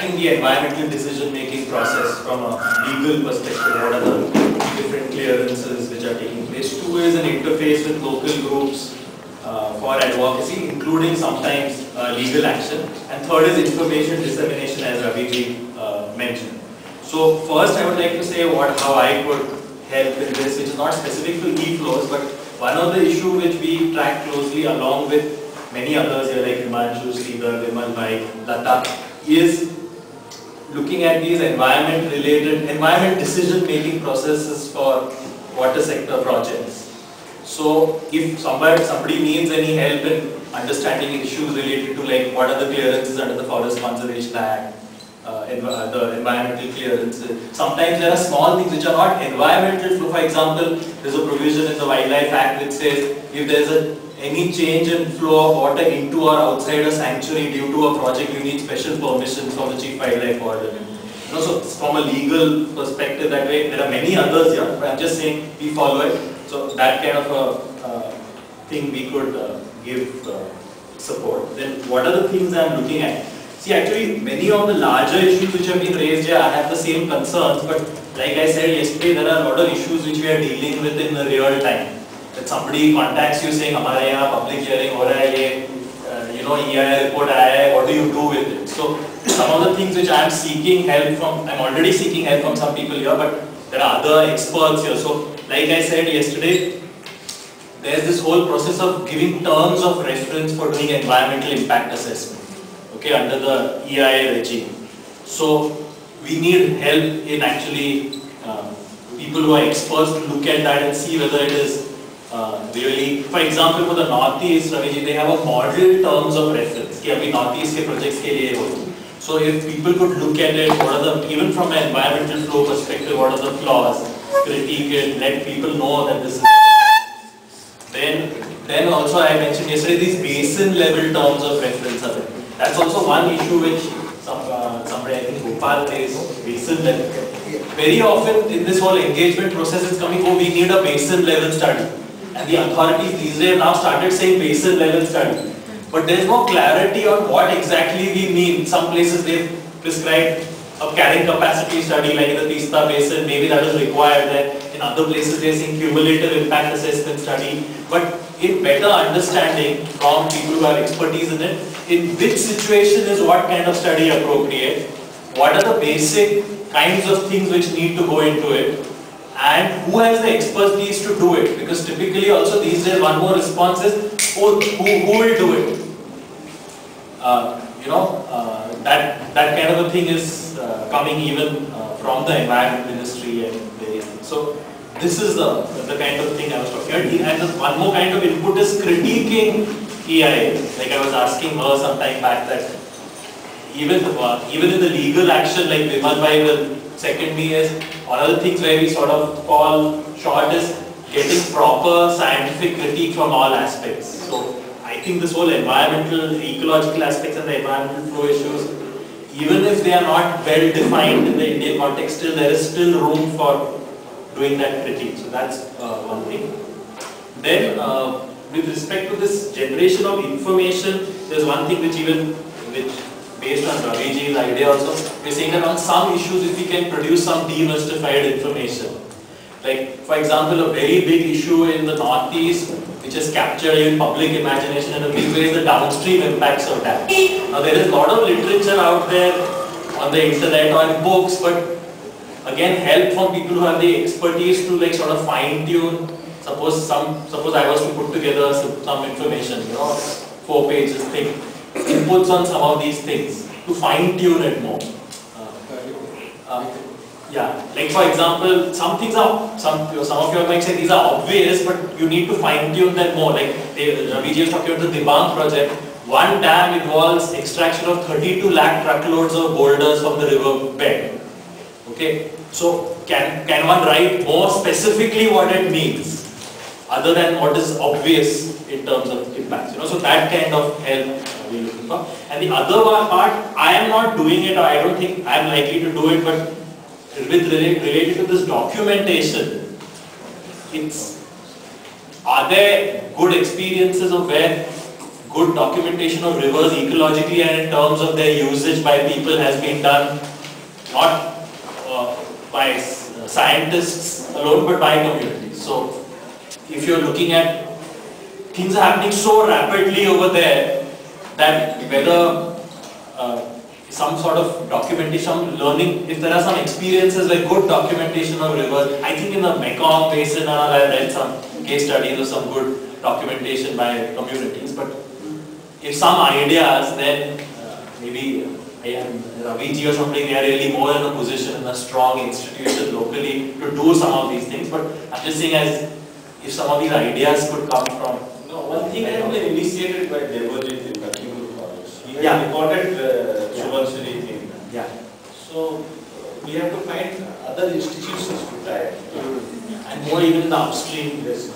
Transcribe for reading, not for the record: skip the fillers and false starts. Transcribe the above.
tracking the environmental decision-making process from a legal perspective. What are the different clearances which are taking place? 2 is an interface with local groups for advocacy, including sometimes legal action. And 3rd is information dissemination, as Raviji mentioned. So first I would like to say how I could help in this, which is not specific to e-flows, but one of the issues which we track closely along with many others here like Himanshu, Sridhar, Vimal, Bhai, Lata, is looking at these environment decision-making processes for water sector projects. So if somebody needs any help in understanding issues related to like what are the clearances under the Forest Conservation Act, the environmental clearances. Sometimes there are small things which are not environmental flow. For example, there is a provision in the Wildlife Act which says if there is any change in flow of water into or outside a sanctuary due to a project, you need special permission from the Chief Wildlife Warden. So from a legal perspective that way, there are many others here, but I am just saying we follow it. So that kind of a thing we could give support. Then what are the things I am looking at? See, actually many of the larger issues which have been raised here, I have the same concerns, but like I said yesterday, there are a lot of issues which we are dealing with in the real time. That somebody contacts you saying, "Hamare yahan public hearing ho raha hai, ye, EIA report aaya hai, what do you do with it?" So some of the things which I am seeking help from, I am already seeking help from some people here, but there are other experts here. So like I said yesterday, there is this whole process of giving terms of reference for doing environmental impact assessment, okay, under the EIA regime. So we need help in actually people who are experts to look at that and see whether it is really, for example, for the Northeast, Raviji, they have a model terms of reference. कि अभी Northeast के projects के लिए हो. So if people could look at it, what are the, even from an environmental flow perspective, what are the flaws, critique it, let people know that this is. Then also I mentioned yesterday these basin level terms of reference are there. That's also one issue which somebody, I think Gopal raised, basin level. Very often in this whole engagement process it's coming, oh, we need a basin level study. And the authorities these days now started saying basin level study. But there is no clarity on what exactly we mean. Some places they've prescribed a carrying capacity study like in the Teesta Basin, maybe that is required there. In other places they're saying cumulative impact assessment study. But in better understanding from people who have expertise in it, in which situation is what kind of study appropriate, what are the basic kinds of things which need to go into it, and who has the expertise to do it, because typically also these days one more response is, oh, who will do it? That kind of a thing is coming even from the Environment Ministry and various things. So this is the kind of thing I was talking about. And one more kind of input is critiquing EIA. Like I was asking her some time back that even in the legal action, like Vimal Bhai will second me, is one of the things where we sort of fall short is getting proper scientific critique from all aspects. So I think this whole environmental, ecological aspects and the environmental flow issues, even if they are not well defined in the Indian context, still there is still room for doing that critique. So that's one thing. Then with respect to this generation of information, there's one thing which based on Raviji's idea also, we're saying that on some issues if we can produce some demystified information. Like for example, a very big issue in the Northeast which has captured even public imagination in a big way is the downstream impacts of that. Now there is a lot of literature out there on the internet or in books, but again help from people who have the expertise to like sort of fine tune. Suppose I was to put together some information, 4 pages thing, inputs on some of these things to fine tune it more. Yeah, like for example, some things are, some of you might say these are obvious, but you need to fine tune them more. Like Raviji was talking about the Dibang project. One dam involves extraction of 32 lakh truckloads of boulders from the river bed. Okay, so can one write more specifically what it means, other than what is obvious in terms of impacts? So that kind of help we're looking for. And the other part, I am not doing it, or I don't think I am likely to do it, but related to this documentation, are there good experiences of where good documentation of rivers ecologically and in terms of their usage by people has been done not by scientists alone but by communities. So if you're looking at things are happening so rapidly over there that whether some sort of documentation, some learning, if there are some experiences like good documentation of rivers, I think in the Mekong basin I read some case studies of some good documentation by communities, but if some ideas, then maybe Raviji or something, they are really more in a position in a strong institution locally to do some of these things, but I'm just saying as if some of these ideas could come from. No, one thing has been initiated by Devojit in Kathmandu College. He has Yeah. recorded Subansiri thing. Yeah. So we have to find other institutions to tie. And more even the upstream. Yes.